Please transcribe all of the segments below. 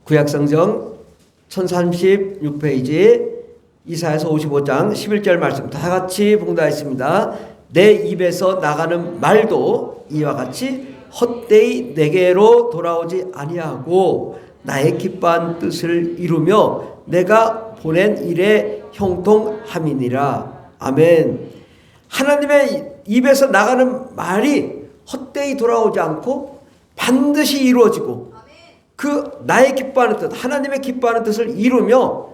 구약성경 1036페이지 이사야서 55장 11절 말씀 다 같이 봉독하겠습니다. 내 입에서 나가는 말도 이와 같이 헛되이 내게로 돌아오지 아니하고 나의 기뻐한 뜻을 이루며 내가 보낸 일에 형통함이니라. 아멘. 하나님의 입에서 나가는 말이 헛되이 돌아오지 않고 반드시 이루어지고 그 나의 기뻐하는 뜻, 하나님의 기뻐하는 뜻을 이루며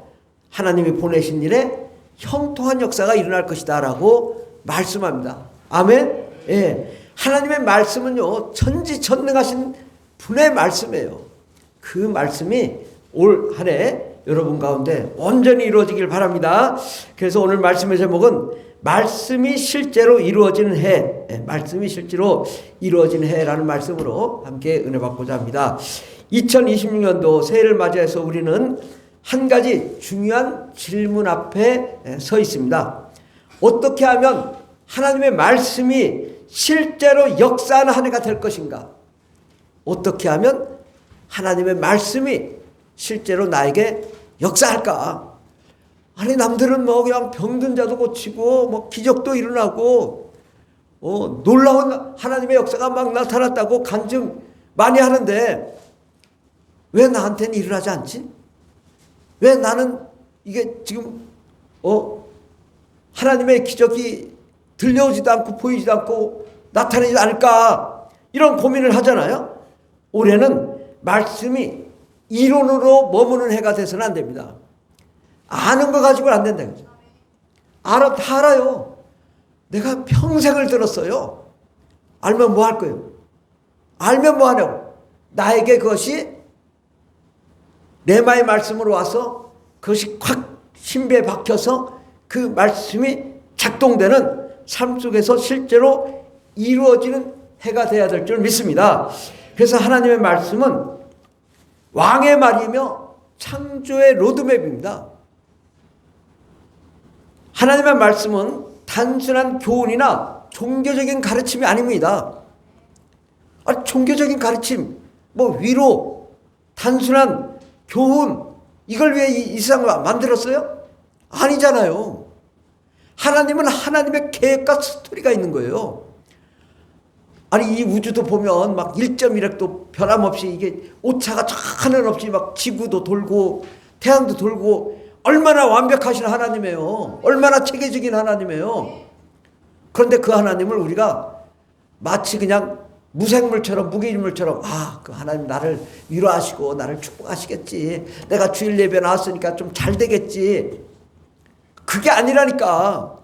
하나님이 보내신 일에 형통한 역사가 일어날 것이다 라고 말씀합니다. 아멘. 예. 하나님의 말씀은요 천지전능하신 분의 말씀이에요. 그 말씀이 올 한 해 여러분 가운데 온전히 이루어지길 바랍니다. 그래서 오늘 말씀의 제목은 말씀이 실제로 이루어지는 해, 말씀이 실제로 이루어지는 해라는 말씀으로 함께 은혜 받고자 합니다. 2026년도 새해를 맞이해서 우리는 한 가지 중요한 질문 앞에 서 있습니다. 어떻게 하면 하나님의 말씀이 실제로 역사하는 한 해가 될 것인가? 어떻게 하면 하나님의 말씀이 실제로 나에게 역사할까? 아니 남들은 뭐 그냥 병든 자도 고치고 뭐 기적도 일어나고 놀라운 하나님의 역사가 막 나타났다고 간증 많이 하는데 왜 나한테는 일어나지 않지? 왜 나는 이게 지금 하나님의 기적이 들려오지도 않고 보이지도 않고 나타나지 않을까? 이런 고민을 하잖아요. 올해는 말씀이 이론으로 머무는 해가 돼서는 안 됩니다. 아는 거 가지고는 안 된다. 다 알아요. 내가 평생을 들었어요. 알면 뭐 할 거예요? 알면 뭐 하냐고. 나에게 그것이 레마의 말씀으로 와서 그것이 확 신비에 박혀서 그 말씀이 작동되는 삶 속에서 실제로 이루어지는 해가 돼야 될 줄 믿습니다. 그래서 하나님의 말씀은 왕의 말이며 창조의 로드맵입니다. 하나님의 말씀은 단순한 교훈이나 종교적인 가르침이 아닙니다. 종교적인 가르침, 위로, 단순한 교훈, 이걸 위해 이 세상을 만들었어요? 아니잖아요. 하나님은 하나님의 계획과 스토리가 있는 거예요. 이 우주도 보면 막 1.1핵도 변함없이 이게 오차가 하늘 없이 막 지구도 돌고 태양도 돌고 얼마나 완벽하신 하나님이에요. 얼마나 체계적인 하나님이에요. 그런데 그 하나님을 우리가 마치 그냥 무생물처럼 무기물처럼 그 하나님 나를 위로하시고 나를 축복하시겠지. 내가 주일 예배 나왔으니까 좀 잘 되겠지. 그게 아니라니까.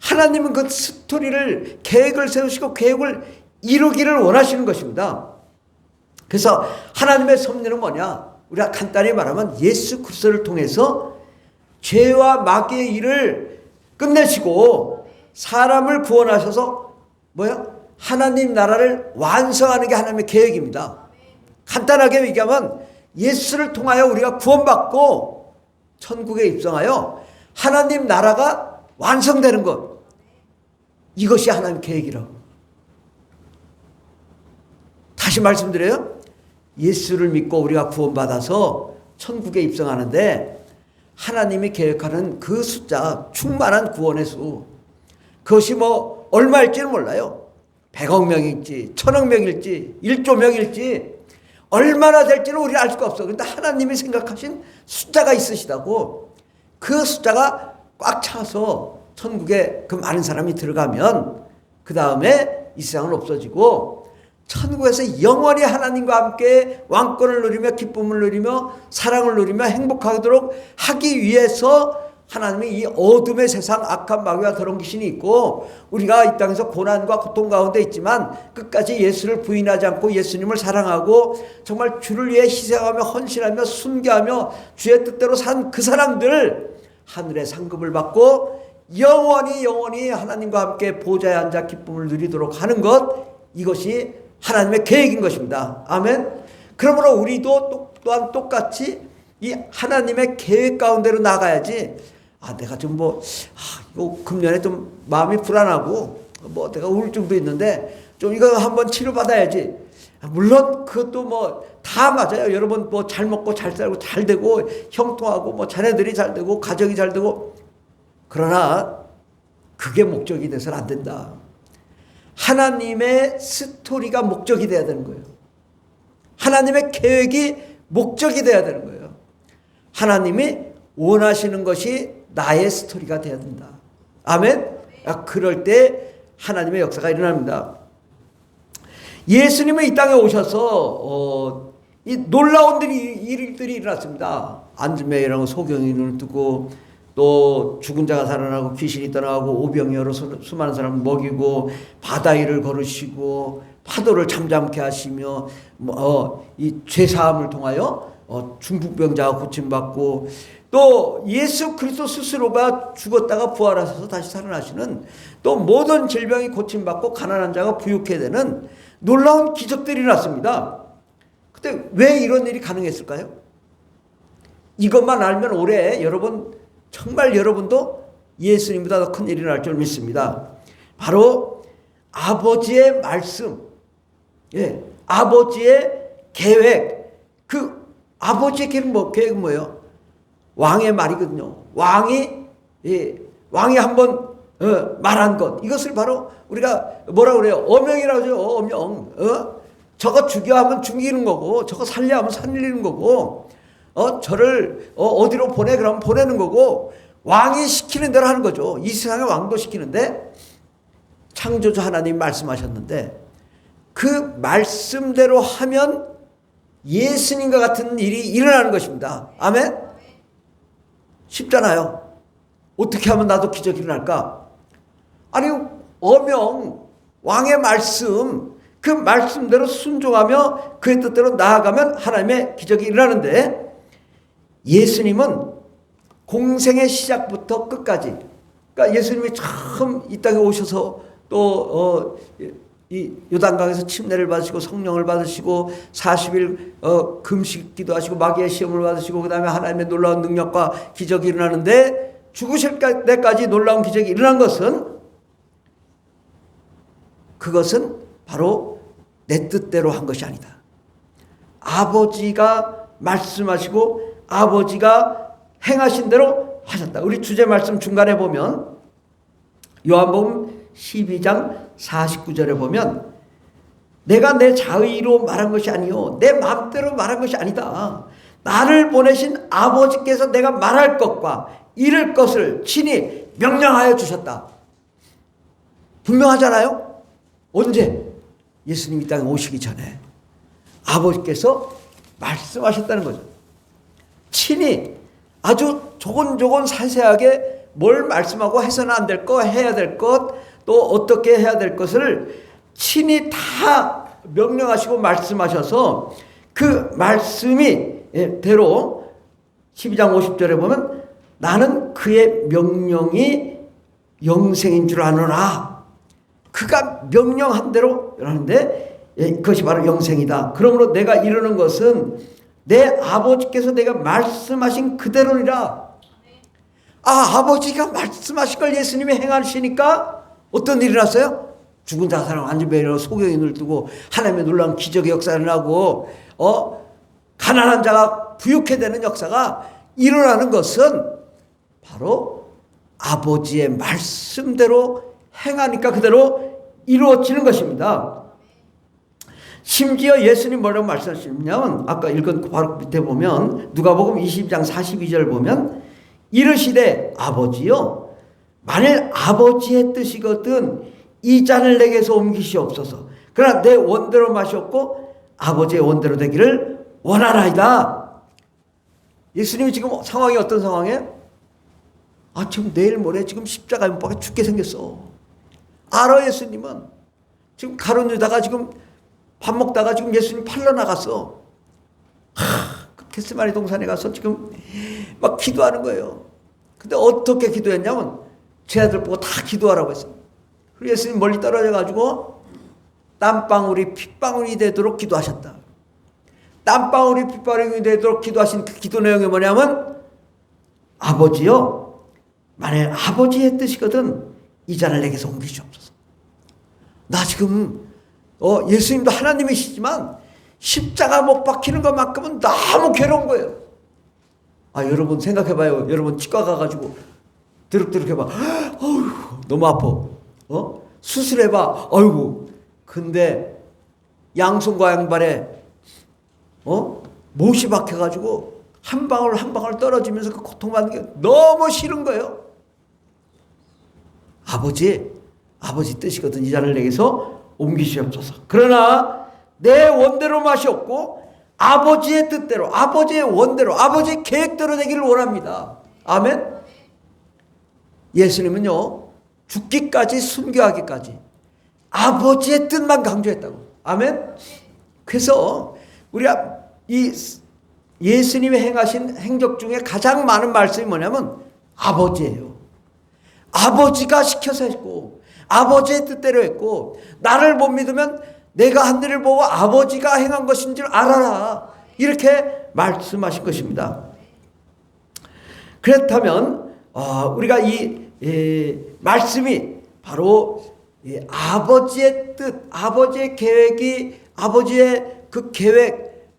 하나님은 그 스토리를 계획을 세우시고 계획을 이루기를 원하시는 것입니다. 그래서 하나님의 섭리는 뭐냐? 우리가 간단히 말하면 예수 그리스도를 통해서 죄와 마귀의 일을 끝내시고 사람을 구원하셔서 하나님 나라를 완성하는 게 하나님의 계획입니다. 간단하게 얘기하면 예수를 통하여 우리가 구원받고 천국에 입성하여 하나님 나라가 완성되는 것, 이것이 하나님의 계획이라고. 다시 말씀드려요. 예수를 믿고 우리가 구원받아서 천국에 입성하는데 하나님이 계획하는 그 숫자, 충만한 구원의 수, 그것이 얼마일지는 몰라요. 100억 명일지 1000억 명일지 1조 명일지 얼마나 될지는 우리는 알 수가 없어. 그런데 하나님이 생각하신 숫자가 있으시다고. 그 숫자가 꽉 차서 천국에 그 많은 사람이 들어가면 그 다음에 이 세상은 없어지고 천국에서 영원히 하나님과 함께 왕권을 누리며 기쁨을 누리며 사랑을 누리며 행복하도록 하기 위해서 하나님이 이 어둠의 세상, 악한 마귀와 더러운 귀신이 있고 우리가 이 땅에서 고난과 고통 가운데 있지만 끝까지 예수를 부인하지 않고 예수님을 사랑하고 정말 주를 위해 희생하며 헌신하며 순교하며 주의 뜻대로 산 그 사람들 하늘의 상급을 받고 영원히 하나님과 함께 보좌에 앉아 기쁨을 누리도록 하는 것, 이것이 하나님의 계획인 것입니다. 아멘. 그러므로 우리도 또한 똑같이 이 하나님의 계획 가운데로 나가야지. 내가 좀 이거 금년에 좀 마음이 불안하고 내가 우울증도 있는데 좀 이거 한번 치료받아야지. 물론 그것도 다 맞아요. 여러분 뭐 잘 먹고 잘 살고 잘 되고 형통하고 뭐 자녀들이 잘 되고 가정이 잘 되고, 그러나 그게 목적이 돼서는 안 된다. 하나님의 스토리가 목적이 돼야 되는 거예요. 하나님의 계획이 목적이 돼야 되는 거예요. 하나님이 원하시는 것이 나의 스토리가 돼야 된다. 아멘? 그럴 때 하나님의 역사가 일어납니다. 예수님은 이 땅에 오셔서 이 놀라운 일들이 일어났습니다. 안진뱅이라고 소경이 눈을 뜨고, 또 죽은 자가 살아나고 귀신이 떠나고 오병이어로 수많은 사람을 먹이고 바다 위를 걸으시고 파도를 잠잠케 하시며 이 죄사함을 통하여 중풍병자가 고침받고, 또 예수 그리스도 스스로가 죽었다가 부활하셔서 다시 살아나시는, 또 모든 질병이 고침받고 가난한 자가 부유케 되는 놀라운 기적들이 났습니다. 근데 왜 이런 일이 가능했을까요? 이것만 알면 올해 여러분, 정말 여러분도 예수님보다 더 큰 일이 날 줄 믿습니다. 바로 아버지의 말씀, 아버지의 계획. 그 아버지의 계획은 뭐예요? 왕의 말이거든요. 왕이 한번 말한 것, 이것을 바로 우리가 뭐라 그래요? 어명이라고 하죠. 어명. 저거 죽여 하면 죽이는 거고, 저거 살려 하면 살리는 거고, 저를 어디로 보내 그러면 보내는 거고, 왕이 시키는 대로 하는 거죠. 이 세상의 왕도 시키는데, 창조주 하나님 말씀하셨는데 그 말씀대로 하면 예수님과 같은 일이 일어나는 것입니다. 아멘? 쉽잖아요. 어떻게 하면 나도 기적이 일어날까? 아니, 어명, 왕의 말씀, 그 말씀대로 순종하며 그의 뜻대로 나아가면 하나님의 기적이 일어나는데, 예수님은 공생의 시작부터 끝까지, 그러니까 예수님이 처음 이 땅에 오셔서 또 이 요단강에서 침례를 받으시고 성령을 받으시고 40일 금식 기도하시고 마귀의 시험을 받으시고, 그 다음에 하나님의 놀라운 능력과 기적이 일어나는데, 죽으실 때까지 놀라운 기적이 일어난 것은, 그것은 바로 내 뜻대로 한 것이 아니다. 아버지가 말씀하시고 아버지가 행하신 대로 하셨다. 우리 주제 말씀 중간에 보면 요한복음 12장 49절에 보면, 내가 내 자의로 말한 것이 아니요 내 마음대로 말한 것이 아니다. 나를 보내신 아버지께서 내가 말할 것과 이룰 것을 친히 명령하여 주셨다. 분명하잖아요. 언제? 예수님이 이 땅에 오시기 전에 아버지께서 말씀하셨다는 거죠. 친히 아주 조곤조곤 세세하게 뭘 말씀하고 해서는 안 될 것, 해야 될 것, 또 어떻게 해야 될 것을 친히 다 명령하시고 말씀하셔서, 그 말씀이 대로 12장 50절에 보면, 나는 그의 명령이 영생인 줄 아노라. 그가 명령한 대로 하는데 그것이 바로 영생이다. 그러므로 내가 이루는 것은 내 아버지께서 내가 말씀하신 그대로니라. 아버지가 말씀하신 걸 예수님이 행하시니까 어떤 일이 났어요? 죽은 자 사람 안진뱅이로 소경이 눈을 뜨고 하나님의 놀라운 기적의 역사가 일어나고, 가난한 자가 부유케 되는 역사가 일어나는 것은 바로 아버지의 말씀대로 행하니까 그대로 이루어지는 것입니다. 심지어 예수님 뭐라고 말씀하시냐면, 아까 읽은 바로 밑에 보면 누가복음 22장 42절 보면, 이르시되 아버지요, 만일 아버지의 뜻이거든 이 잔을 내게서 옮기시옵소서. 그러나 내 원대로 마셨고 아버지의 원대로 되기를 원하나이다. 예수님이 지금 상황이 어떤 상황이에요? 지금 내일 모레 지금 십자가에 못 박혀 죽게 생겼어. 알아. 예수님은 지금 가룟 유다가 지금 밥 먹다가 지금 예수님 팔러 나갔어. 그 겟세마네 동산에 가서 지금 막 기도하는 거예요. 근데 어떻게 기도했냐면 제 아들 보고 다 기도하라고 했어요. 그리고 예수님 멀리 떨어져 가지고 땀방울이 핏방울이 되도록 기도하셨다. 땀방울이 핏방울이 되도록 기도하신 그 기도 내용이 뭐냐면, 아버지요, 만일 아버지의 뜻이거든 이 잔을 내게서 옮기시옵소서. 나 지금 예수님도 하나님이시지만 십자가 못 박히는 것만큼은 너무 괴로운 거예요. 여러분 생각해봐요. 여러분 치과 가가지고 드륵드륵 해봐. 어휴, 너무 아파. 수술해봐. 어이구. 근데 양손과 양발에 못이 박혀가지고 한 방울 한 방울 떨어지면서 그 고통받는 게 너무 싫은 거예요. 아버지 뜻이거든. 이 잔을 내게서 옮기시옵소서. 그러나 내 원대로 마시옵고 아버지의 뜻대로, 아버지의 원대로, 아버지의 계획대로 되기를 원합니다. 아멘. 예수님은요, 죽기까지 순교하기까지 아버지의 뜻만 강조했다고. 아멘. 그래서 우리가 이 예수님이 행하신 행적 중에 가장 많은 말씀이 뭐냐면 아버지예요. 아버지가 시켜서 했고 아버지의 뜻대로 했고, 나를 못 믿으면 내가 한 일을 보고 아버지가 행한 것인 줄 알아라, 이렇게 말씀하신 것입니다. 그렇다면 우리가 이 말씀이 바로 아버지의 뜻, 아버지의 계획이, 아버지의 그 계획,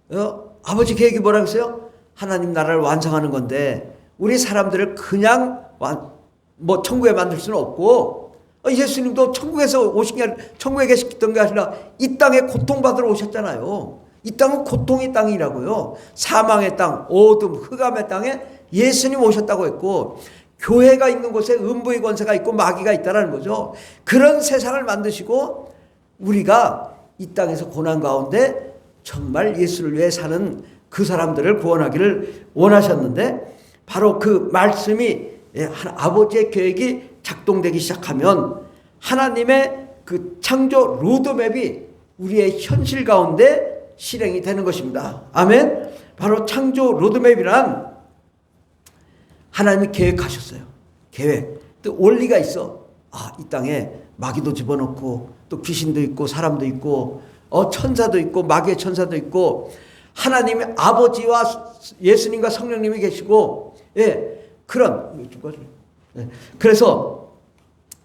아버지 계획이 뭐라고 했어요? 하나님 나라를 완성하는 건데 우리 사람들을 그냥 천국에 만들 수는 없고, 예수님도 천국에서 오신 게 아니라, 천국에 계셨던 게 아니라 이 땅에 고통받으러 오셨잖아요. 이 땅은 고통의 땅이라고요. 사망의 땅, 어둠, 흑암의 땅에 예수님 오셨다고 했고, 교회가 있는 곳에 음부의 권세가 있고 마귀가 있다는 거죠. 그런 세상을 만드시고 우리가 이 땅에서 고난 가운데 정말 예수를 위해 사는 그 사람들을 구원하기를 원하셨는데, 바로 그 말씀이 아버지의 계획이 작동되기 시작하면 하나님의 그 창조 로드맵이 우리의 현실 가운데 실행이 되는 것입니다. 아멘. 바로 창조 로드맵이란 하나님이 계획하셨어요. 계획. 또 원리가 있어. 이 땅에 마귀도 집어넣고 또 귀신도 있고 사람도 있고 천사도 있고 마귀의 천사도 있고, 하나님의 아버지와 예수님과 성령님이 계시고, 그래서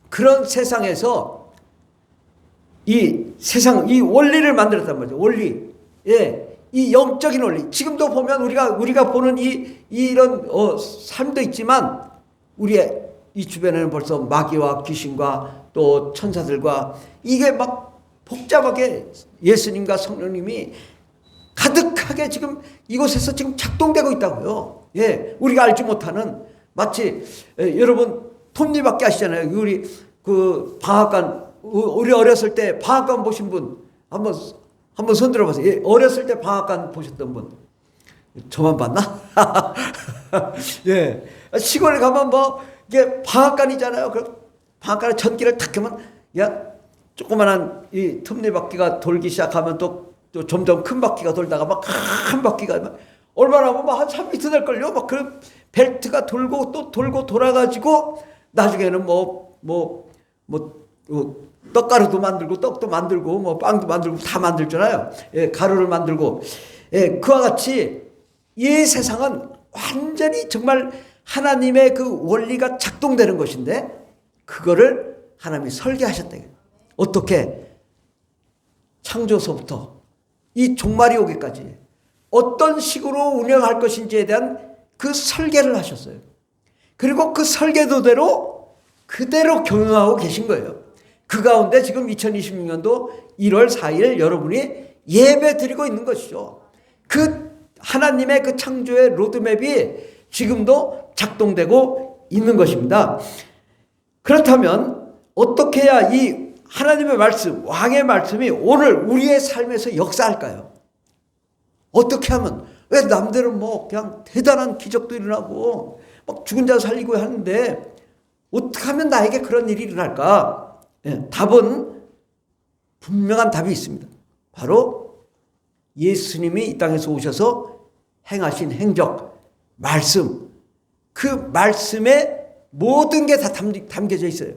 그런 세상에서 이 원리를 만들었단 말이죠. 원리. 이 영적인 원리. 지금도 보면 우리가 보는 이런 삶도 있지만 우리의 이 주변에는 벌써 마귀와 귀신과 또 천사들과 이게 막 복잡하게 예수님과 성령님이 가득하게 지금 이곳에서 지금 작동되고 있다고요. 우리가 알지 못하는, 마치 여러분 톱니바퀴 아시잖아요. 우리 그 방앗간, 우리 어렸을 때 방앗간 보신 분 한번 손 들어보세요. 어렸을 때 방앗간 보셨던 분. 저만 봤나? 시골에 가면 이게 방앗간이잖아요. 그 방앗간에 전기를 탁 켜면 조그만한 이 톱니바퀴가 돌기 시작하면 또 점점 큰 바퀴가 돌다가 막 큰 바퀴가 얼마나 보면 한 3m 될걸요. 막 그 벨트가 돌고 또 돌고 돌아가지고 나중에는 떡가루도 만들고 떡도 만들고 빵도 만들고 다 만들잖아요. 가루를 만들고. 그와 같이 이 세상은 완전히 정말 하나님의 그 원리가 작동되는 것인데, 그거를 하나님이 설계하셨다. 어떻게? 창조서부터 이 종말이 오기까지 어떤 식으로 운영할 것인지에 대한 그 설계를 하셨어요. 그리고 그 설계도대로 그대로 경영하고 계신 거예요. 그 가운데 지금 2026년도 1월 4일 여러분이 예배 드리고 있는 것이죠. 그 하나님의 그 창조의 로드맵이 지금도 작동되고 있는 것입니다. 그렇다면 어떻게 해야 이 하나님의 말씀, 왕의 말씀이 오늘 우리의 삶에서 역사할까요? 어떻게 하면? 왜 남들은 그냥 대단한 기적도 일어나고 막 죽은 자 살리고 하는데 어떻게 하면 나에게 그런 일이 일어날까? 답은 분명한 답이 있습니다. 바로 예수님이 이 땅에서 오셔서 행하신 행적, 말씀, 그 말씀에 모든 게 다 담겨져 있어요.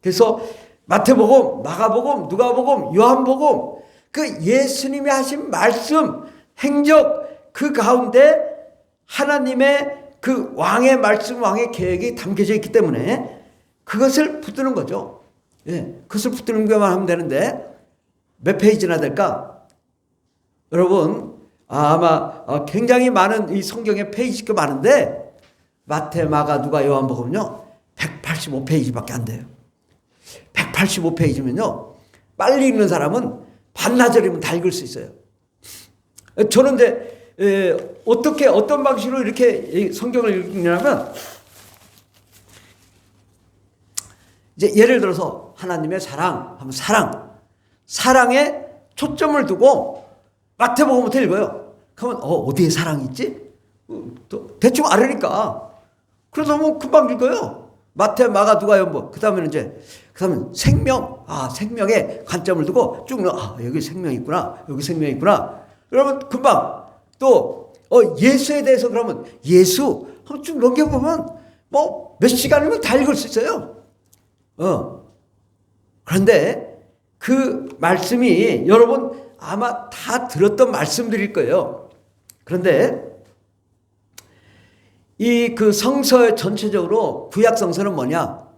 그래서 마태복음, 마가복음, 누가복음, 요한복음, 그 예수님이 하신 말씀, 행적, 그 가운데 하나님의 그 왕의 말씀, 왕의 계획이 담겨져 있기 때문에 그것을 붙드는 거죠. 그것을 붙드는 것만 하면 되는데 몇 페이지나 될까? 여러분 아마 굉장히 많은 이 성경에 페이지가 많은데 마태, 마가, 누가, 요한복음은요 185페이지밖에 안 돼요. 185페이지면요 빨리 읽는 사람은 반나절이면 다 읽을 수 있어요. 저는 이제 어떻게 어떤 방식으로 이렇게 성경을 읽냐면 이제 예를 들어서 하나님의 사랑 하면 사랑에 초점을 두고 마태복음부터 읽어요. 그러면 어디에 사랑이 있지? 대충 알으니까. 그래서 뭐 금방 읽어요. 마태, 마가, 누가, 요한복음. 그다음에 생명. 생명에 관점을 두고 쭉 여기 생명이 있구나. 여기 생명이 있구나. 그러면 금방 또 예수에 대해서 그러면 예수 한번 쭉 넘겨보면 뭐 몇 시간이면 다 읽을 수 있어요. 그런데 그 말씀이 여러분 아마 다 들었던 말씀들일 거예요. 그런데 이 그 성서 전체적으로 구약 성서는 뭐냐?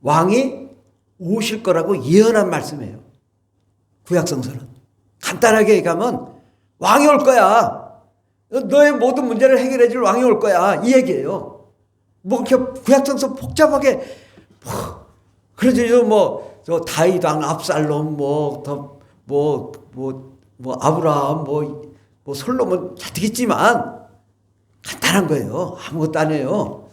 왕이 오실 거라고 예언한 말씀이에요. 구약 성서는. 간단하게 얘기하면 왕이 올 거야. 너의 모든 문제를 해결해 줄 왕이 올 거야. 이 얘기예요. 뭐 이렇게 구약 성서 복잡하게 그래서 저 다윗 왕 압살롬 아브라함 솔로몬 다 되겠지만 간단한 거예요. 아무것도 아니에요.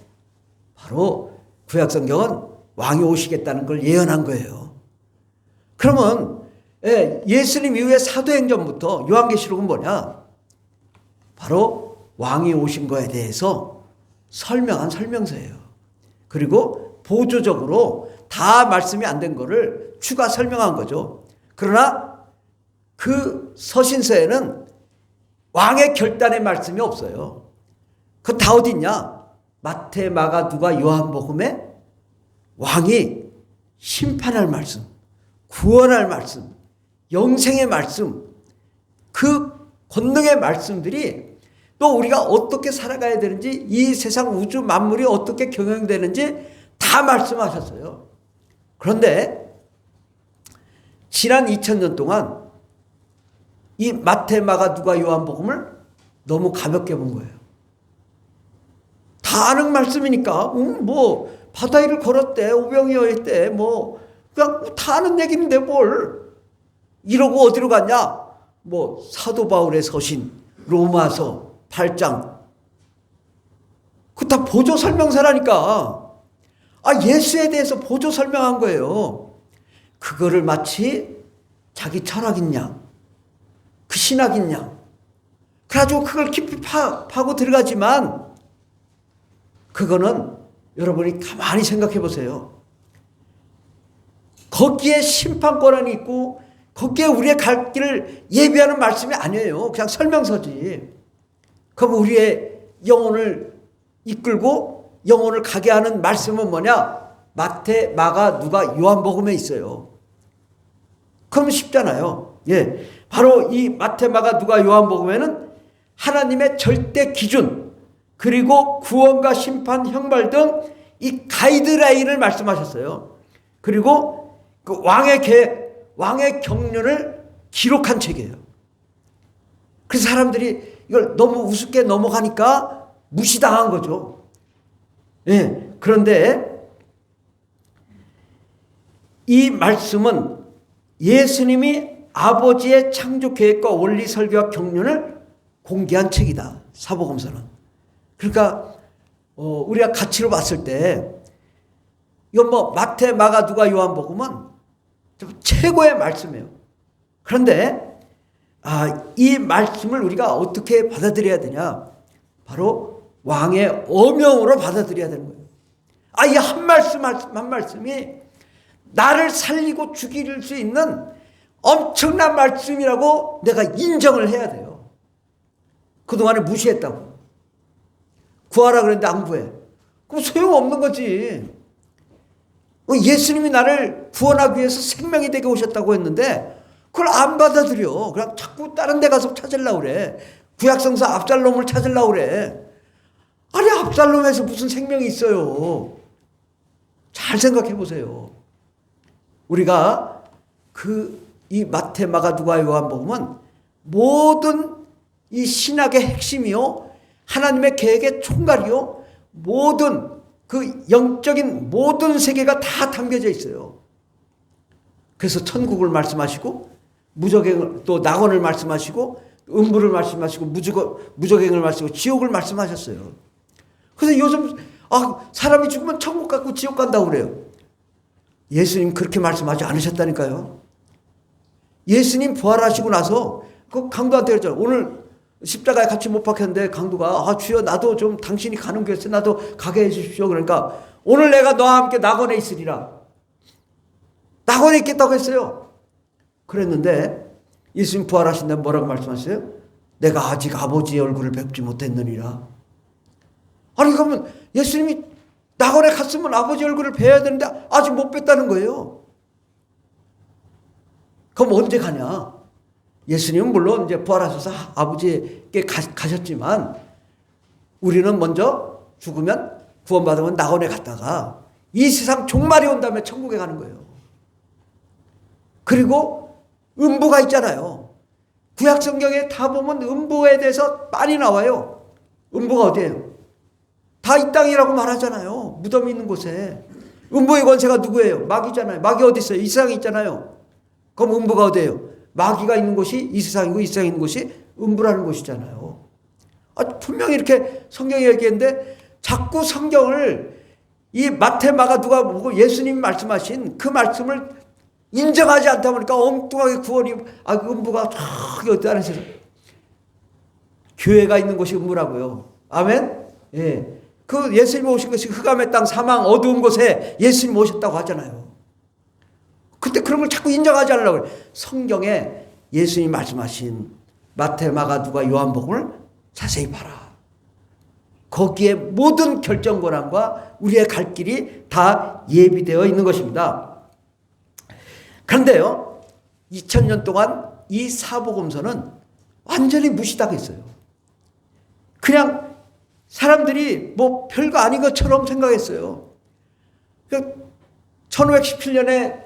바로 구약 성경은 왕이 오시겠다는 걸 예언한 거예요. 그러면 예수님 이후에 사도행전부터 요한계시록은 뭐냐? 바로 왕이 오신 거에 대해서 설명한 설명서예요. 그리고 보조적으로 다 말씀이 안 된 거를 추가 설명한 거죠. 그러나 그 서신서에는 왕의 결단의 말씀이 없어요. 그건 다 어디 있냐? 마태, 마가, 누가, 요한복음에 왕이 심판할 말씀, 구원할 말씀, 영생의 말씀, 그 권능의 말씀들이 또 우리가 어떻게 살아가야 되는지, 이 세상 우주 만물이 어떻게 경영되는지 다 말씀하셨어요. 그런데 지난 2000년 동안 이 마태, 마가, 누가, 요한복음을 너무 가볍게 본 거예요. 다 아는 말씀이니까 바다 위를 걸었대, 오병이어 했대, 그냥 다 아는 얘기인데 뭘 이러고 어디로 갔냐? 사도 바울의 서신, 로마서 8장 그 다 보조 설명서라니까. 예수에 대해서 보조 설명한 거예요. 그거를 마치 자기 철학인 양, 그 신학인 양 그래가지고 그걸 깊이 파고 들어가지만 그거는 여러분이 가만히 생각해 보세요. 거기에 심판 권한이 있고 거기에 우리의 갈 길을 예비하는 말씀이 아니에요. 그냥 설명서지. 그럼 우리의 영혼을 이끌고 영혼을 가게 하는 말씀은 뭐냐? 마태, 마가, 누가, 요한복음에 있어요. 그럼 쉽잖아요. 바로 이 마태, 마가, 누가, 요한복음에는 하나님의 절대 기준 그리고 구원과 심판, 형벌 등 이 가이드라인을 말씀하셨어요. 그리고 그 왕의 계획, 왕의 경륜을 기록한 책이에요. 그래서 사람들이 이걸 너무 우습게 넘어가니까 무시당한 거죠. 그런데 이 말씀은 예수님이 아버지의 창조 계획과 원리 설계와 경륜을 공개한 책이다. 사복음서는. 그러니까 우리가 가치로 봤을 때 이건 마태, 마가, 누가, 요한복음은 최고의 말씀이에요. 그런데 이 말씀을 우리가 어떻게 받아들여야 되냐? 바로 왕의 어명으로 받아들여야 되는 거예요. 이 한 말씀이 나를 살리고 죽일 수 있는 엄청난 말씀이라고 내가 인정을 해야 돼요. 그동안에 무시했다고. 구하라 그랬는데 안 구해. 그럼 소용없는 거지. 예수님이 나를 구원하기 위해서 생명이 되게 오셨다고 했는데 그걸 안 받아들여. 그냥 자꾸 다른 데 가서 찾으려고 그래. 구약성서 압살롬을 찾으려고 그래. 아니 압살롬에서 무슨 생명이 있어요. 잘 생각해 보세요. 우리가 이 마태, 마가, 누가, 요한복음은 모든 이 신학의 핵심이요, 하나님의 계획의 총괄이요, 모든 그 영적인 모든 세계가 다 담겨져 있어요. 그래서 천국을 말씀하시고, 무적행을, 또 낙원을 말씀하시고, 음부를 말씀하시고, 무적행을 말씀하시고, 지옥을 말씀하셨어요. 그래서 요즘 사람이 죽으면 천국 갔고 지옥 간다고 그래요. 예수님 그렇게 말씀하지 않으셨다니까요. 예수님 부활하시고 나서 그 강도한테 그랬잖아요. 오늘 십자가에 같이 못 박혔는데 강도가 주여 나도 좀 당신이 가는 길에서 나도 가게 해주십시오. 그러니까 오늘 내가 너와 함께 낙원에 있으리라. 낙원에 있겠다고 했어요. 그랬는데 예수님 부활하신 다음에 뭐라고 말씀하셨어요? 내가 아직 아버지의 얼굴을 뵙지 못했느니라. 아니 그러면 예수님이 낙원에 갔으면 아버지 얼굴을 뵈야 되는데 아직 못 뵀다는 거예요. 그럼 언제 가냐? 예수님은 물론 이제 부활하셔서 아버지께 가셨지만 우리는 먼저 죽으면 구원받으면 낙원에 갔다가 이 세상 종말이 온 다음에 천국에 가는 거예요. 그리고 음부가 있잖아요. 구약 성경에 다 보면 음부에 대해서 많이 나와요. 음부가 어디예요? 다 이 땅이라고 말하잖아요. 무덤이 있는 곳에. 음부의 권세가 누구예요? 마귀잖아요. 마귀 어디 있어요? 이 세상에 있잖아요. 그럼 음부가 어디예요? 마귀가 있는 곳이 이 세상이고 이 세상에 있는 곳이 음부라는 곳이잖아요. 분명히 이렇게 성경이 얘기했는데 자꾸 성경을 이 마태, 마가, 누가 보고 예수님 말씀하신 그 말씀을 인정하지 않다 보니까 엉뚱하게 구원이 그 음부가 저기 어디다는 세상. 교회가 있는 곳이 음부라고요. 아멘? 예. 그 예수님 오신 것이 흑암의 땅, 사망, 어두운 곳에 예수님 오셨다고 하잖아요. 근데 그런 걸 자꾸 인정하지 않으려고 그래요. 성경에 예수님 말씀하신 마태, 마가, 누가, 요한복음을 자세히 봐라. 거기에 모든 결정 권한과 우리의 갈 길이 다 예비되어 있는 것입니다. 그런데요, 2000년 동안 이 사복음서는 완전히 무시당했어요. 그냥 사람들이 뭐 별거 아닌 것처럼 생각했어요. 1517년에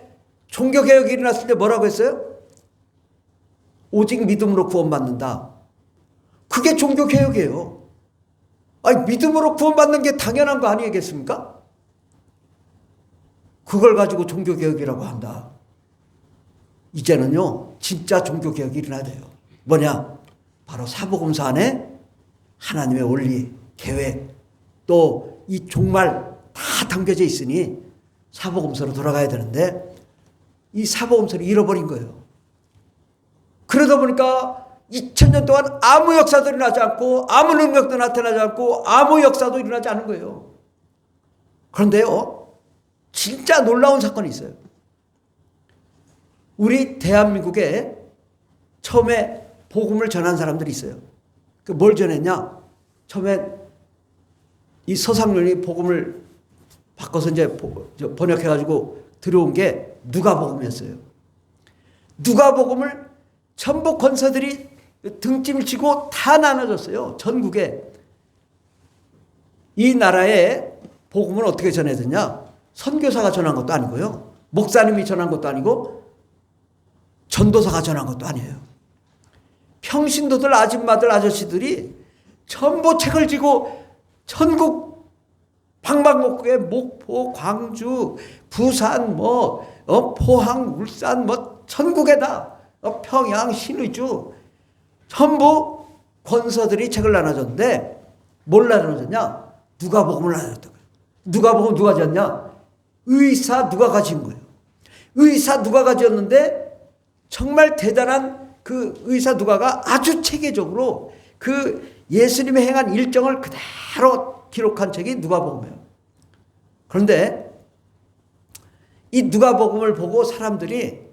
종교개혁이 일어났을 때 뭐라고 했어요? 오직 믿음으로 구원받는다. 그게 종교개혁이에요. 믿음으로 구원받는 게 당연한 거 아니겠습니까? 그걸 가지고 종교개혁이라고 한다. 이제는요, 진짜 종교개혁이 일어나야 돼요. 뭐냐? 바로 사복음서 안에 하나님의 원리, 계획, 또 이 종말 다 담겨져 있으니 사복음서로 돌아가야 되는데 이 사복음서를 잃어버린 거예요. 그러다 보니까 2000년 동안 아무 역사도 일어나지 않고 아무 능력도 나타나지 않고 아무 역사도 일어나지 않은 거예요. 그런데요, 진짜 놀라운 사건이 있어요. 우리 대한민국에 처음에 복음을 전한 사람들이 있어요. 뭘 전했냐? 처음에 이 서상륜이 복음을 바꿔서 이제 번역해가지고 들어온 게 누가복음이었어요. 누가복음을 전부 권사들이 등짐을 치고 다 나눠줬어요. 전국에. 이 나라의 복음은 어떻게 전해졌냐? 선교사가 전한 것도 아니고요. 목사님이 전한 것도 아니고 전도사가 전한 것도 아니에요. 평신도들, 아줌마들, 아저씨들이 전부 책을 지고 전국 방방곡곡에 목포, 광주, 부산, 포항, 울산, 전국에다 평양, 신의주 전부 권서들이 책을 나눠줬는데 뭘 나눠줬냐? 누가복음을 나눠줬다. 누가복음 누가 지었냐? 의사 누가가 지은 거예요. 의사 누가가 지었는데 정말 대단한 그 의사 누가가 아주 체계적으로 그 예수님의 행한 일정을 그대로 기록한 책이 누가복음이에요. 그런데 이 누가복음을 보고 사람들이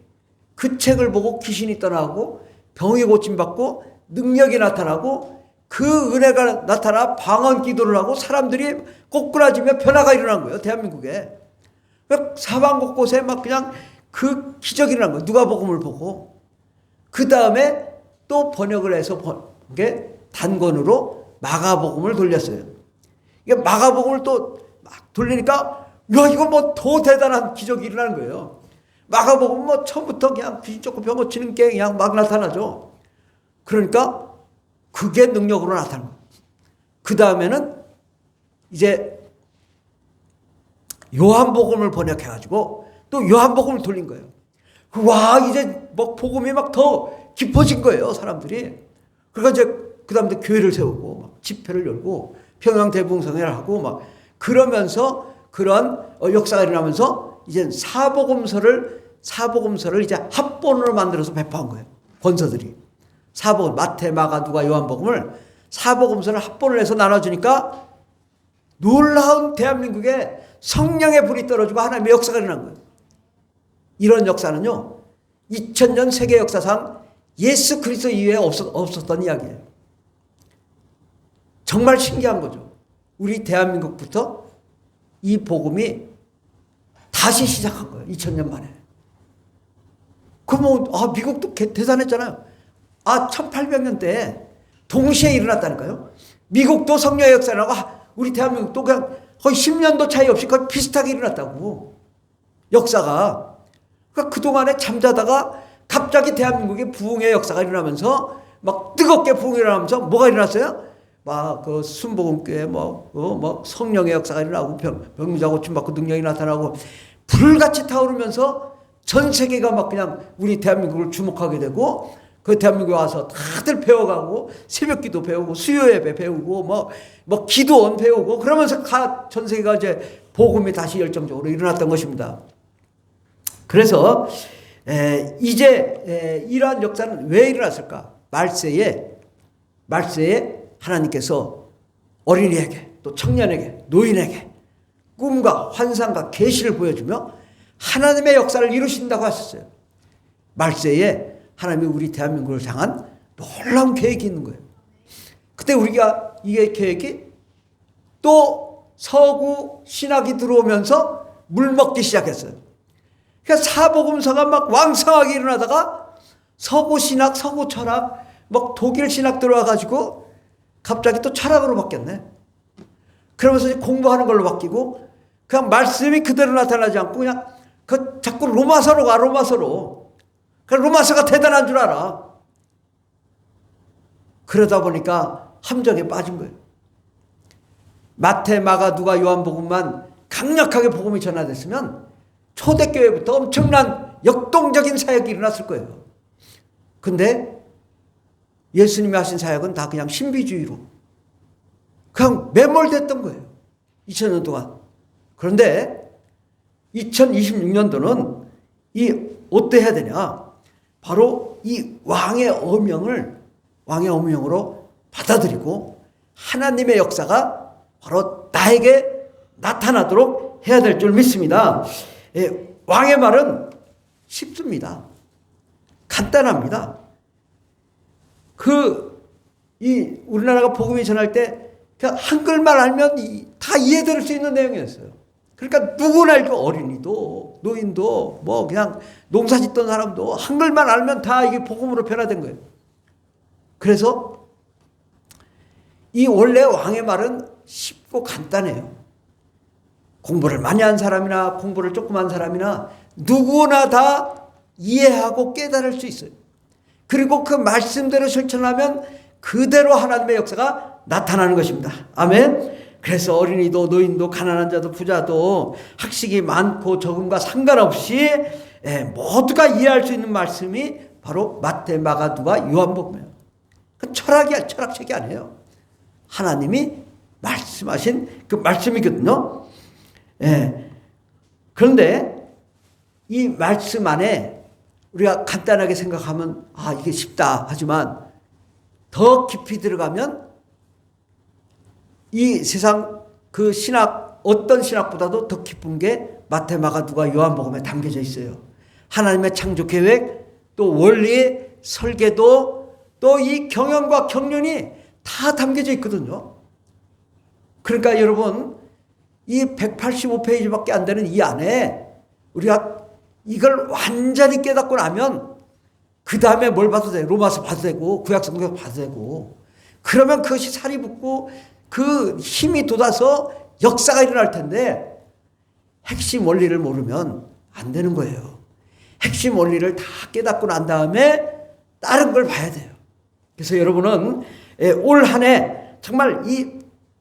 그 책을 보고 귀신이 떠나고 병이 고침받고 능력이 나타나고 그 은혜가 나타나 방언 기도를 하고 사람들이 꼬꾸라지며 변화가 일어난 거예요. 대한민국에. 사방 곳곳에 막 그냥 그 기적이 일어난 거예요. 누가복음을 보고. 그 다음에 또 번역을 해서 단권으로 마가복음을 돌렸어요. 이게 마가복음을 또 막 돌리니까 이거 더 대단한 기적이 일어나는 거예요. 마가복음 처음부터 그냥 귀신 쫓고 병 고치는 게 그냥 막 나타나죠. 그러니까 그게 능력으로 나타나는 거예요. 그 다음에는 이제 요한복음을 번역해가지고 또 요한복음을 돌린 거예요. 와, 이제 막 복음이 막 더 깊어진 거예요, 사람들이. 그러니까 이제 그 다음에 교회를 세우고 막 집회를 열고 평양 대붕성회를 하고 막 그러면서 그런 역사가 일어나면서 이제 사복음서를 이제 합본으로 만들어서 배포한 거예요. 권서들이. 사복음, 마태, 마가, 누가, 요한복음을 사복음서를 합본을 해서 나눠주니까 놀라운 대한민국에 성령의 불이 떨어지고 하나님의 역사가 일어난 거예요. 이런 역사는요, 2000년 세계 역사상 예수 그리스도 이외에 없었던 이야기예요. 정말 신기한 거죠. 우리 대한민국부터 이 복음이 다시 시작한 거예요. 2000년 만에. 그러면 미국도 대단했잖아요. 1800년대에 동시에 일어났다니까요. 미국도 성령의 역사라고 우리 대한민국도 그냥 거의 10년도 차이 없이 거의 비슷하게 일어났다고. 역사가. 그러니까 그동안에 잠자다가 갑자기 대한민국의 부흥의 역사가 일어나면서 막 뜨겁게 부흥이 일어나면서 뭐가 일어났어요? 막 그 순복음교회 성령의 역사가 일어나고 병자 고침받고 능력이 나타나고 불같이 타오르면서 전 세계가 막 그냥 우리 대한민국을 주목하게 되고 그 대한민국에 와서 다들 배워가고 새벽기도 배우고 수요예배 배우고 뭐 기도원 배우고 그러면서 전 세계가 이제 복음이 다시 열정적으로 일어났던 것입니다. 그래서 이제 이러한 역사는 왜 일어났을까? 말세에 하나님께서 어린이에게 또 청년에게 노인에게 꿈과 환상과 계시를 보여주며 하나님의 역사를 이루신다고 하셨어요. 말세에 하나님이 우리 대한민국을 향한 놀라운 계획이 있는 거예요. 그때 우리가 이 계획이 또 서구 신학이 들어오면서 물먹기 시작했어요. 그러니까 사복음서가 막 왕성하게 일어나다가 서구 신학, 서구 철학, 막 독일 신학 들어와가지고 갑자기 또 철학으로 바뀌었네. 그러면서 이제 공부하는 걸로 바뀌고 그냥 말씀이 그대로 나타나지 않고 그냥 자꾸 로마서로 가, 로마서로. 그러니까 로마서가 대단한 줄 알아. 그러다 보니까 함정에 빠진 거예요. 마태, 마가, 누가, 요한복음만 강력하게 복음이 전화됐으면 초대교회부터 엄청난 역동적인 사역이 일어났을 거예요. 근데 예수님이 하신 사역은 다 그냥 신비주의로 그냥 매몰됐던 거예요. 2000년 동안. 그런데 2026년도는 어떻게 해야 되냐? 바로 이 왕의 어명으로 받아들이고 하나님의 역사가 바로 나에게 나타나도록 해야 될 줄 믿습니다. 왕의 말은 쉽습니다. 간단합니다. 우리나라가 복음이 전할 때 그냥 한글만 알면 다 이해될 수 있는 내용이었어요. 그러니까 누구나 알고 어린이도 노인도 그냥 농사 짓던 사람도 한글만 알면 다 이게 복음으로 변화된 거예요. 그래서 이 원래 왕의 말은 쉽고 간단해요. 공부를 많이 한 사람이나 공부를 조금 한 사람이나 누구나 다 이해하고 깨달을 수 있어요. 그리고 그 말씀대로 실천하면 그대로 하나님의 역사가 나타나는 것입니다. 아멘. 그래서 어린이도 노인도 가난한 자도 부자도 학식이 많고 적음과 상관없이 모두가 이해할 수 있는 말씀이 바로 마태, 마가, 누가, 요한복음이에요. 그건 철학책이 아니에요. 하나님이 말씀하신 그 말씀이거든요. 그런데 이 말씀 안에 우리가 간단하게 생각하면 이게 쉽다 하지만 더 깊이 들어가면 이 세상 그 신학 어떤 신학보다도 더 깊은 게 마태, 마가, 누가, 요한복음에 담겨져 있어요. 하나님의 창조 계획, 또 원리, 설계도, 또 이 경영과 경륜이 다 담겨져 있거든요. 그러니까 여러분 이 185페이지밖에 안 되는 이 안에 우리가 이걸 완전히 깨닫고 나면 그 다음에 뭘 봐도 돼. 로마서 봐도 되고 구약성경 봐도 되고 그러면 그것이 살이 붙고 그 힘이 돋아서 역사가 일어날 텐데 핵심 원리를 모르면 안 되는 거예요. 핵심 원리를 다 깨닫고 난 다음에 다른 걸 봐야 돼요. 그래서 여러분은 올 한 해 정말 이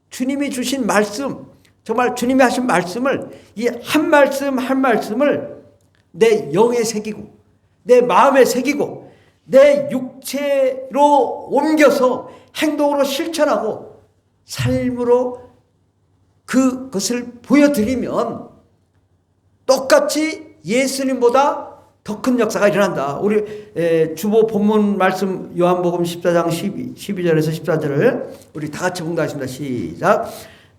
주님이 주신 말씀, 정말 주님이 하신 말씀을, 이 한 말씀 한 말씀을 내 영에 새기고 내 마음에 새기고 내 육체로 옮겨서 행동으로 실천하고 삶으로 그것을 보여드리면 똑같이 예수님보다 더 큰 역사가 일어난다. 우리 주보 본문 말씀 요한복음 14장 12절에서 14절을 우리 다 같이 봉독하겠습니다. 시작.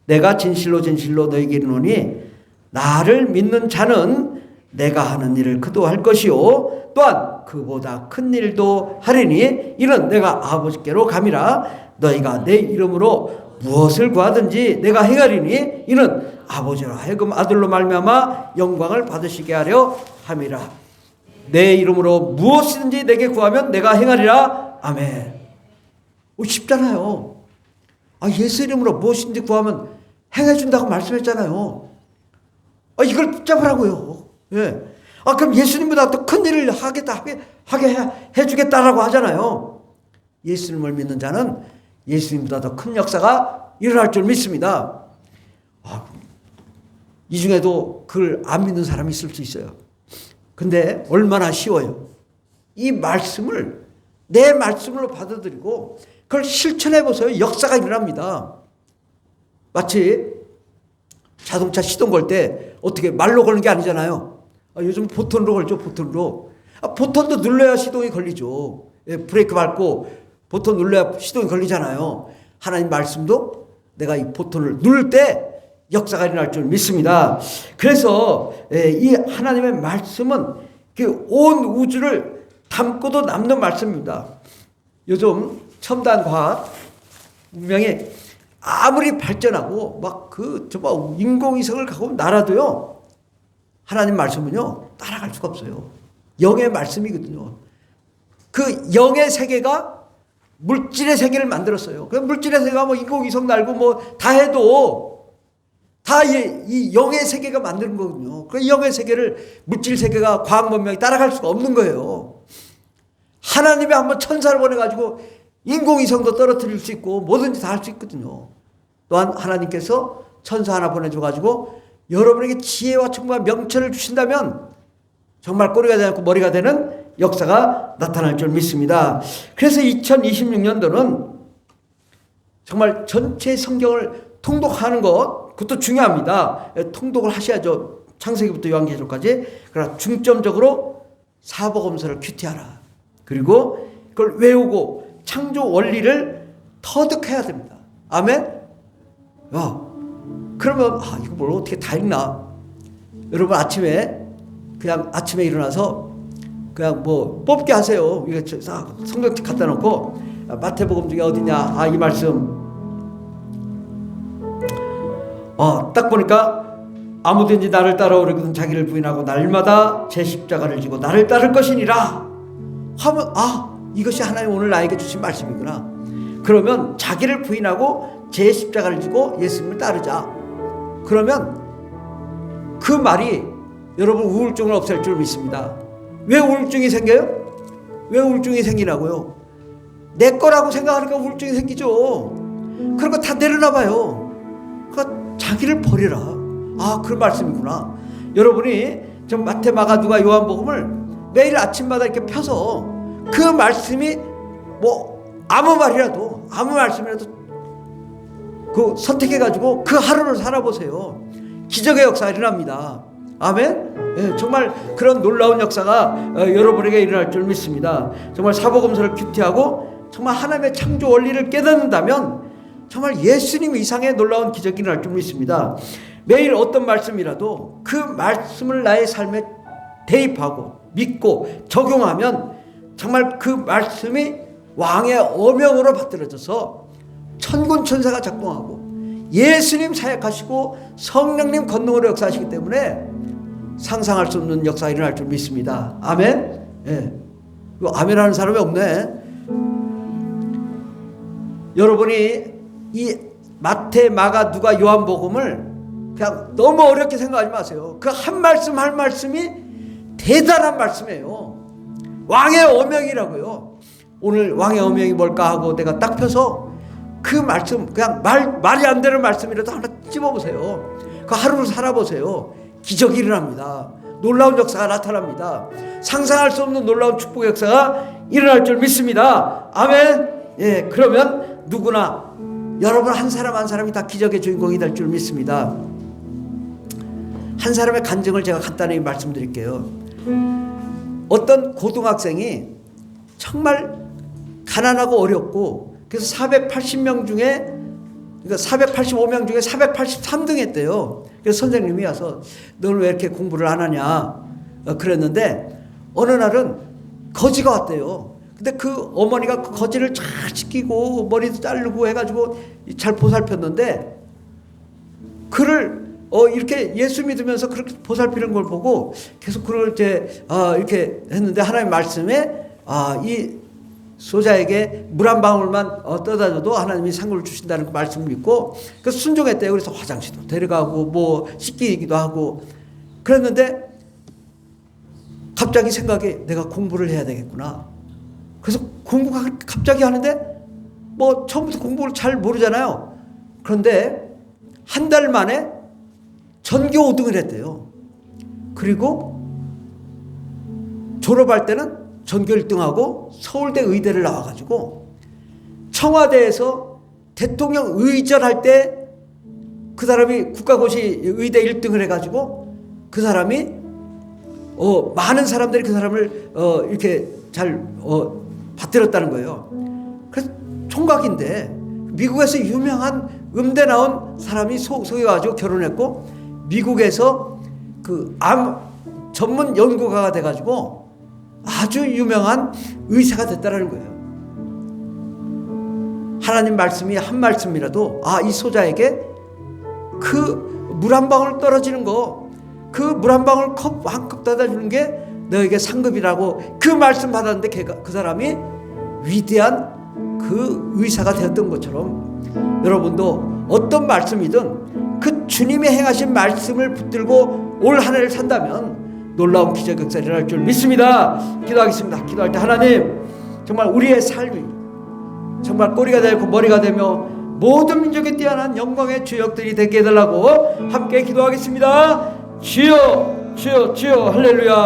내가 진실로 진실로 너희에게 이르노니 나를 믿는 자는 내가 하는 일을 그도 할 것이요 또한 그보다 큰 일도 하리니 이는 내가 아버지께로 감이라. 너희가 내 이름으로 무엇을 구하든지 내가 행하리니 이는 아버지로 하여금 아들로 말미암아 영광을 받으시게 하려 함이라. 내 이름으로 무엇이든지 내게 구하면 내가 행하리라. 아멘. 쉽잖아요. 예수 이름으로 무엇이든지 구하면 행해준다고 말씀했잖아요. 이걸 붙잡으라고요. 예. 그럼 예수님보다 더 큰 일을 하게 해주겠다라고 하잖아요. 예수님을 믿는 자는 예수님보다 더 큰 역사가 일어날 줄 믿습니다. 이 중에도 그걸 안 믿는 사람이 있을 수 있어요. 근데 얼마나 쉬워요. 이 말씀을 내 말씀으로 받아들이고 그걸 실천해 보세요. 역사가 일어납니다. 마치 자동차 시동 걸 때 어떻게 말로 거는 게 아니잖아요. 요즘 보턴으로 걸죠. 보턴으로. 보턴도 눌러야 시동이 걸리죠. 브레이크 밟고 보턴 눌러야 시동이 걸리잖아요. 하나님 말씀도 내가 이 보턴을 누를 때 역사가 일어날 줄 믿습니다. 그래서 이 하나님의 말씀은 온 우주를 담고도 남는 말씀입니다. 요즘 첨단 과학 문명이 아무리 발전하고 정말 인공위성을 갖고 온 나라도요, 하나님 말씀은요 따라갈 수가 없어요. 영의 말씀이거든요. 그 영의 세계가 물질의 세계를 만들었어요. 그 물질의 세계가 인공위성 날고 다 해도 다 이 영의 세계가 만드는 거거든요. 그 영의 세계를 물질 세계가 과학 문명이 따라갈 수가 없는 거예요. 하나님이 한번 천사를 보내가지고 인공위성도 떨어뜨릴 수 있고 뭐든지 다 할 수 있거든요. 또한 하나님께서 천사 하나 보내줘가지고 여러분에게 지혜와 충분한 명철을 주신다면 정말 꼬리가 되지 않고 머리가 되는 역사가 나타날 줄 믿습니다. 그래서 2026년도는 정말 전체 성경을 통독하는 것, 그것도 중요합니다. 통독을 하셔야죠. 창세기부터 요한계시록까지. 그러나 중점적으로 사복음서를 큐티하라. 그리고 그걸 외우고 창조 원리를 터득해야 됩니다. 아멘? 그러면 이거 뭘 어떻게 다 읽나? 여러분 그냥 아침에 일어나서 그냥 뽑기 하세요. 이거 성경책 갖다 놓고 마태복음 중에 어디냐? 이 말씀. 딱 보니까 아무든지 나를 따라오려거든 자기를 부인하고 날마다 제 십자가를 지고 나를 따를 것이니라 하면 이것이 하나님 오늘 나에게 주신 말씀이구나. 그러면 자기를 부인하고 제 십자가를 지고 예수님을 따르자. 그러면 그 말이 여러분 우울증을 없앨 줄 믿습니다. 왜 우울증이 생겨요? 왜 우울증이 생기냐고요? 내 거라고 생각하니까 우울증이 생기죠. 그런 거 다 내려놔봐요. 자기를 버리라. 그 말씀이구나. 여러분이 좀 마태, 마가, 누가, 요한복음을 매일 아침마다 이렇게 펴서 그 말씀이 아무 말씀이라도 선택해가지고 그 하루를 살아보세요. 기적의 역사가 일어납니다. 아멘? 정말 그런 놀라운 역사가 여러분에게 일어날 줄 믿습니다. 정말 사복음서를 큐티하고 정말 하나님의 창조 원리를 깨닫는다면 정말 예수님 이상의 놀라운 기적이 일어날 줄 믿습니다. 매일 어떤 말씀이라도 그 말씀을 나의 삶에 대입하고 믿고 적용하면 정말 그 말씀이 왕의 어명으로 받들어져서 천군 천사가 작동하고 예수님 사역하시고 성령님 권능으로 역사하시기 때문에 상상할 수 없는 역사가 일어날 줄 믿습니다. 아멘? 아멘 하는 사람이 없네. 여러분이 이 마태, 마가, 누가, 요한복음을 그냥 너무 어렵게 생각하지 마세요. 그 한 말씀 한 말씀이 대단한 말씀이에요. 왕의 어명이라고요. 오늘 왕의 어명이 뭘까 하고 내가 딱 펴서 그 말씀, 그냥 말이 안 되는 말씀이라도 하나 집어보세요. 그 하루를 살아보세요. 기적이 일어납니다. 놀라운 역사가 나타납니다. 상상할 수 없는 놀라운 축복의 역사가 일어날 줄 믿습니다. 아멘. 예, 그러면 누구나 여러분 한 사람 한 사람이 다 기적의 주인공이 될 줄 믿습니다. 한 사람의 간증을 제가 간단히 말씀드릴게요. 어떤 고등학생이 정말 가난하고 어렵고 그래서 480명 중에, 그러니까 485명 중에 483등 했대요. 그래서 선생님이 와서 너는 왜 이렇게 공부를 안 하냐 그랬는데 어느 날은 거지가 왔대요. 근데 그 어머니가 그 거지를 잘 지키고 머리도 자르고 해가지고 잘 보살폈는데 그를 이렇게 예수 믿으면서 그렇게 보살피는 걸 보고 계속 그걸 이제 이렇게 했는데 하나님 말씀에 이 소자에게 물 한 방울만 떠다 줘도 하나님이 상급을 주신다는 그 말씀을 믿고 그래서 순종했대요. 그래서 화장실도 데려가고 뭐 씻기기도 하고 그랬는데 갑자기 생각이 내가 공부를 해야 되겠구나. 그래서 공부가 갑자기 하는데 뭐 처음부터 공부를 잘 모르잖아요. 그런데 한 달 만에 전교 5등을 했대요. 그리고 졸업할 때는 전교 1등하고 서울대 의대를 나와가지고 청와대에서 대통령 의절할 때 그 사람이 국가고시 의대 1등을 해가지고 그 사람이 많은 사람들이 그 사람을 이렇게 잘 받들었다는 거예요. 그래서 총각인데 미국에서 유명한 음대 나온 사람이 속여가지고 결혼했고 미국에서 그 암 전문 연구가가 돼가지고 아주 유명한 의사가 됐다는 거예요. 하나님 말씀이 한 말씀이라도 이 소자에게 그 물 한 방울 떨어지는 거, 그 물 한 방울 한 컵 따다 주는 게 너에게 상급이라고 그 말씀 받았는데 그 사람이 위대한 그 의사가 되었던 것처럼 여러분도 어떤 말씀이든 그 주님이 행하신 말씀을 붙들고 올 한 해를 산다면 놀라운 기적 역사가 일어날 줄 믿습니다. 기도하겠습니다. 기도할 때 하나님 정말 우리의 삶이 정말 꼬리가 되고 머리가 되며 모든 민족에 뛰어난 영광의 주역들이 되게 해달라고 함께 기도하겠습니다. 주여 주여 주여 할렐루야.